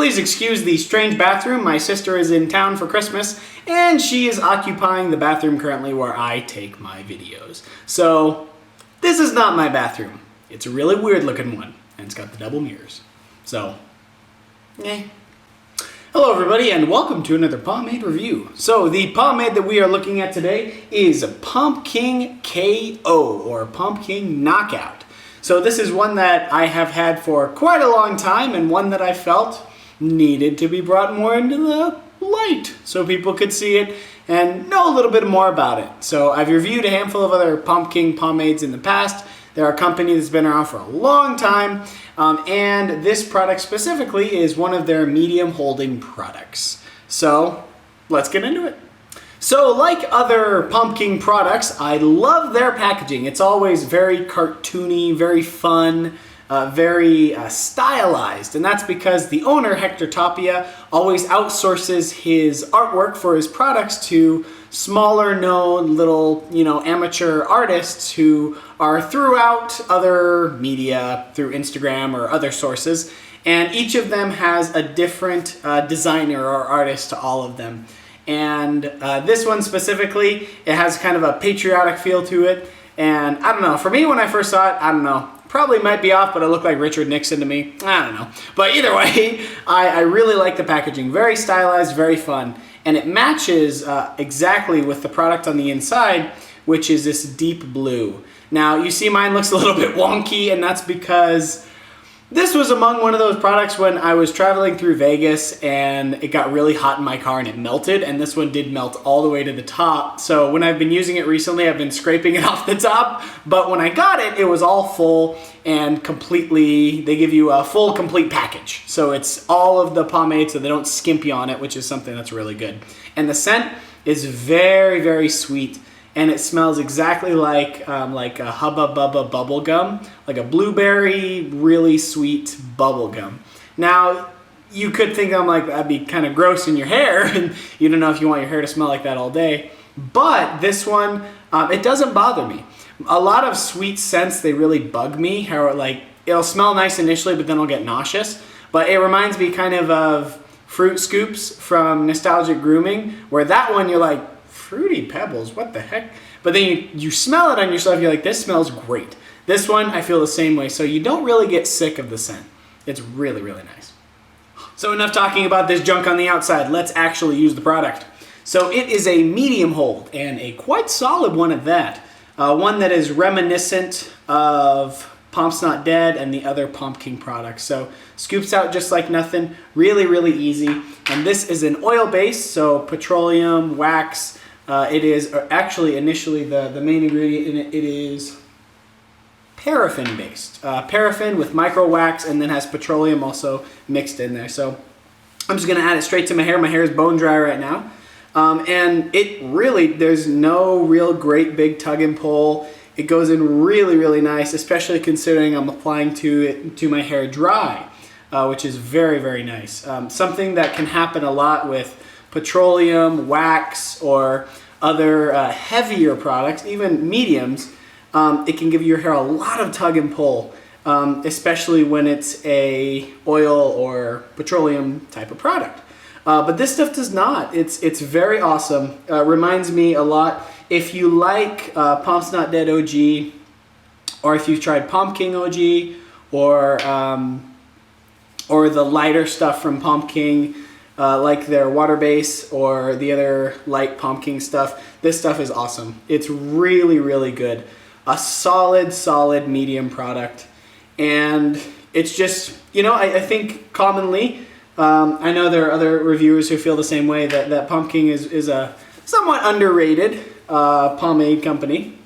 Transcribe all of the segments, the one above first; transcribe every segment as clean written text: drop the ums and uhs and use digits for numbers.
Please excuse the strange bathroom. My sister is in town for Christmas, and she is occupying the bathroom currently where I take my videos. So, this is not my bathroom. It's a really weird looking one, and it's got the double mirrors. So, Hello everybody, and welcome to another pomade review. So, the pomade that we are looking at today is Pompking K.O, or Pompking Knockout. So this is one that I have had for quite a long time, and one that I felt needed to be brought more into the light so people could see it and know a little bit more about it. So I've reviewed a handful of other Pompking pomades in the past. They're a company that's been around for a long time, and this product specifically is one of their medium holding products. So let's get into it. So like other Pompking products, I love their packaging. It's always very cartoony, very fun, very stylized, and that's because the owner, Hector Tapia, always outsources his artwork for his products to smaller known little, amateur artists who are throughout other media, through Instagram or other sources, and each of them has a different designer or artist to all of them. And this one specifically, it has kind of a patriotic feel to it, and I don't know, for me when I first saw it, I don't know, probably might be off, but it looked like Richard Nixon to me. I don't know. But either way, I really like the packaging. Very stylized, very fun. And it matches exactly with the product on the inside, which is this deep blue. Now, you see mine looks a little bit wonky, and that's because this was among one of those products when I was traveling through Vegas and it got really hot in my car and it melted, and this one did melt all the way to the top. So when I've been using it recently, I've been scraping it off the top, but when I got it, it was all full and completely, they give you a full complete package. So it's all of the pomade so they don't skimp you on it, which is something that's really good. And the scent is very, very sweet. And it smells exactly like a Hubba Bubba bubble gum, like a blueberry, really sweet bubble gum. Now, you could think that'd be kind of gross in your hair, and you don't know if you want your hair to smell like that all day. But this one, it doesn't bother me. A lot of sweet scents, they really bug me. How it'll smell nice initially, but then I'll get nauseous. But it reminds me kind of Fruit Scoops from Nostalgic Grooming, where that one you're like, Fruity Pebbles, what the heck? But then you smell it on yourself, you're like, this smells great. This one, I feel the same way, so you don't really get sick of the scent. It's really, really nice. So enough talking about this junk on the outside, let's actually use the product. So it is a medium hold, and a quite solid one at that. One that is reminiscent of Pomp's Not Dead and the other Pompking products. So scoops out just like nothing, really, really easy. And this is an oil base, so petroleum, wax. It is actually initially the main ingredient in it is paraffin based. Paraffin with micro wax, and then has petroleum also mixed in there. So I'm just gonna add it straight to my hair. My hair is bone dry right now. And it really, there's no real great big tug and pull. It goes in really, really nice, especially considering I'm applying to my hair dry, which is very, very nice. Something that can happen a lot with petroleum, wax, or other heavier products, even mediums, it can give your hair a lot of tug and pull, especially when it's a oil or petroleum type of product. But this stuff does not. It's very awesome. Reminds me a lot, if you like Pomp's Not Dead OG, or if you've tried Pompking OG, or the lighter stuff from Pompking, like their water base or the other light Pompking stuff, this stuff is awesome. It's really, really good. A solid medium product. And it's just, I think commonly, I know there are other reviewers who feel the same way, that Pompking is a somewhat underrated pomade company.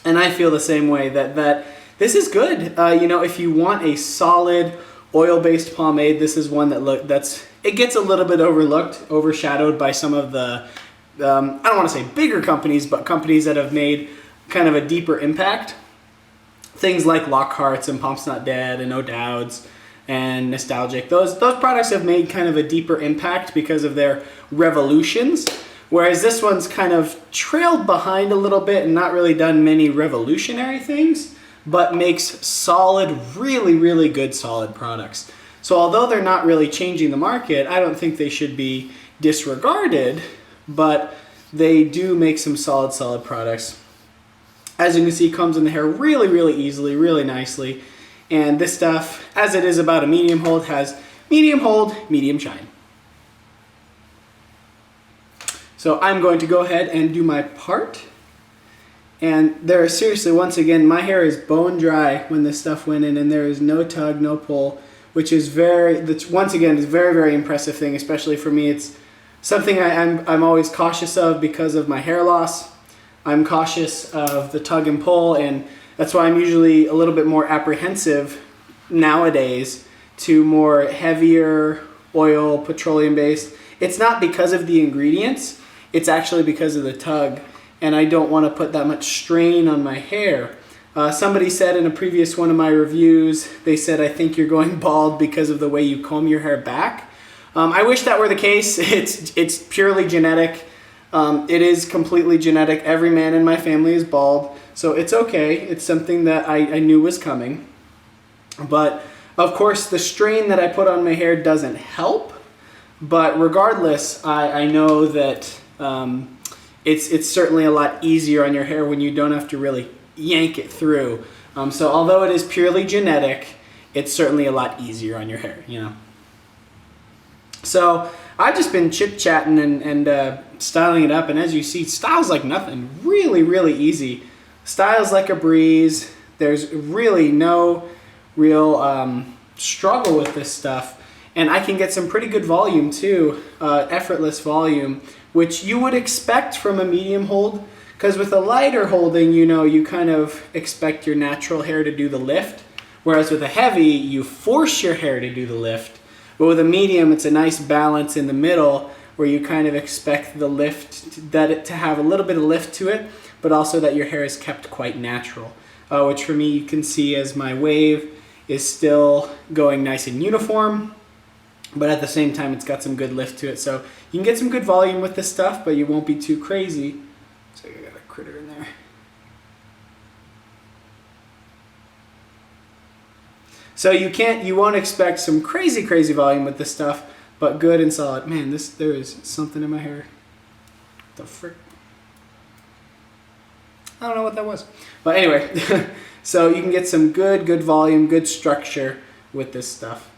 And I feel the same way, that this is good. If you want a solid oil-based pomade, this is one it gets a little bit overshadowed by some of the, I don't want to say bigger companies, but companies that have made kind of a deeper impact. Things like Lockhart's and Pomp's Not Dead and O'Dowd's and Nostalgic. Those products have made kind of a deeper impact because of their revolutions, whereas this one's kind of trailed behind a little bit and not really done many revolutionary things, but makes solid, really, really good solid products. So although they're not really changing the market, I don't think they should be disregarded, but they do make some solid products. As you can see, it comes in the hair really easily, really nicely. And this stuff, as it is about a medium hold, has medium hold, medium shine. So I'm going to go ahead and do my part. And there is seriously, once again, my hair is bone dry when this stuff went in, and there is no tug, no pull, which is once again, is a very impressive thing, especially for me. It's something I'm always cautious of because of my hair loss. I'm cautious of the tug and pull, and that's why I'm usually a little bit more apprehensive nowadays to more heavier oil, petroleum based. It's not because of the ingredients, it's actually because of the tug, and I don't want to put that much strain on my hair. Somebody said in a previous one of my reviews, they said, I think you're going bald because of the way you comb your hair back. I wish that were the case. It's purely genetic. It is completely genetic. Every man in my family is bald, so it's okay. It's something that I knew was coming. But of course, the strain that I put on my hair doesn't help. But regardless, I know that it's certainly a lot easier on your hair when you don't have to really yank it through. So although it is purely genetic, it's certainly a lot easier on your hair, you know. So I've just been chit-chatting and styling it up, and as you see, styles like nothing. Really easy. Styles like a breeze. There's really no real struggle with this stuff, and I can get some pretty good volume too, effortless volume, which you would expect from a medium hold, because with a lighter holding, you know, you kind of expect your natural hair to do the lift, whereas with a heavy, you force your hair to do the lift. But with a medium, it's a nice balance in the middle where you kind of expect the lift, to have a little bit of lift to it, but also that your hair is kept quite natural, which for me, you can see as my wave is still going nice and uniform, but at the same time, it's got some good lift to it. So you can get some good volume with this stuff, but you won't be too crazy. So I got a critter in there. So you won't expect some crazy volume with this stuff, but good and solid. Man, there is something in my hair. What the frick? I don't know what that was. But anyway, so you can get some good volume, good structure with this stuff.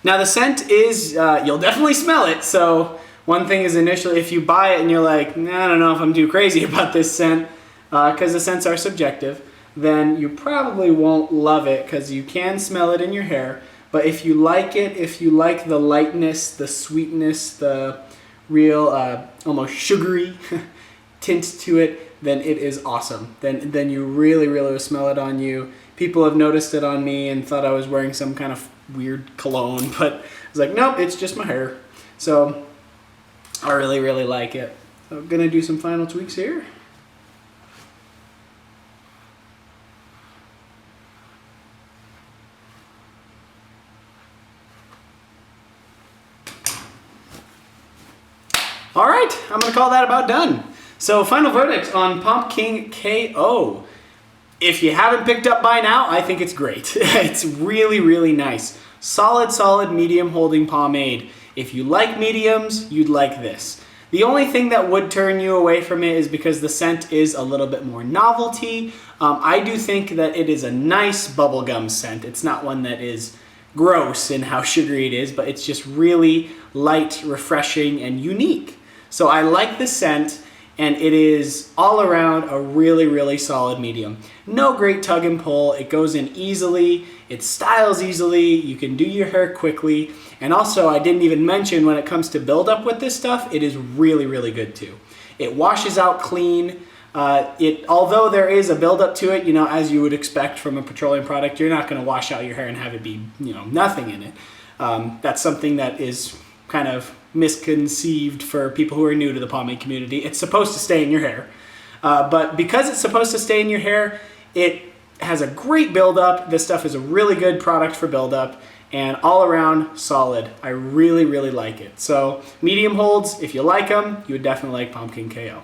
Now the scent is, you'll definitely smell it. So one thing is initially, if you buy it and you're like, nah, I don't know if I'm too crazy about this scent, because the scents are subjective, then you probably won't love it because you can smell it in your hair. But if you like it, if you like the lightness, the sweetness, the real almost sugary tint to it, then it is awesome. Then you really will smell it on you. People have noticed it on me and thought I was wearing some kind of weird cologne, but I was like, nope, it's just my hair. So I really like it. So I'm gonna do some final tweaks here. All right, I'm gonna call that about done. So final verdict on Pompking K.O. If you haven't picked up by now, I think it's great. It's really nice. Solid medium holding pomade. If you like mediums, you'd like this. The only thing that would turn you away from it is because the scent is a little bit more novelty. I do think that it is a nice bubblegum scent. It's not one that is gross in how sugary it is, but it's just really light, refreshing, and unique. So I like the scent, and it is all around a really solid medium. No great tug and pull. It goes in easily. It styles easily. You can do your hair quickly. And also, I didn't even mention when it comes to buildup with this stuff, it is really good too. It washes out clean. Although there is a buildup to it, you know, as you would expect from a petroleum product, you're not going to wash out your hair and have it be, you know, nothing in it. That's something that is kind of misconceived for people who are new to the pomade community. It's supposed to stay in your hair. But because it's supposed to stay in your hair, it has a great buildup. This stuff is a really good product for buildup, and all around solid. I really, really like it. So medium holds, if you like them, you would definitely like Pompking K.O.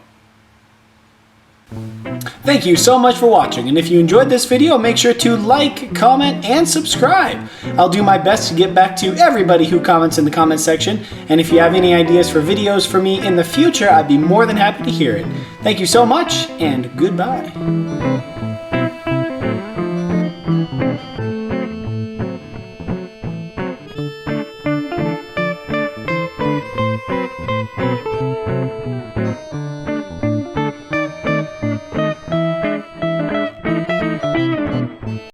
Thank you so much for watching, and if you enjoyed this video, make sure to like, comment, and subscribe. I'll do my best to get back to everybody who comments in the comment section, and if you have any ideas for videos for me in the future, I'd be more than happy to hear it. Thank you so much, and goodbye.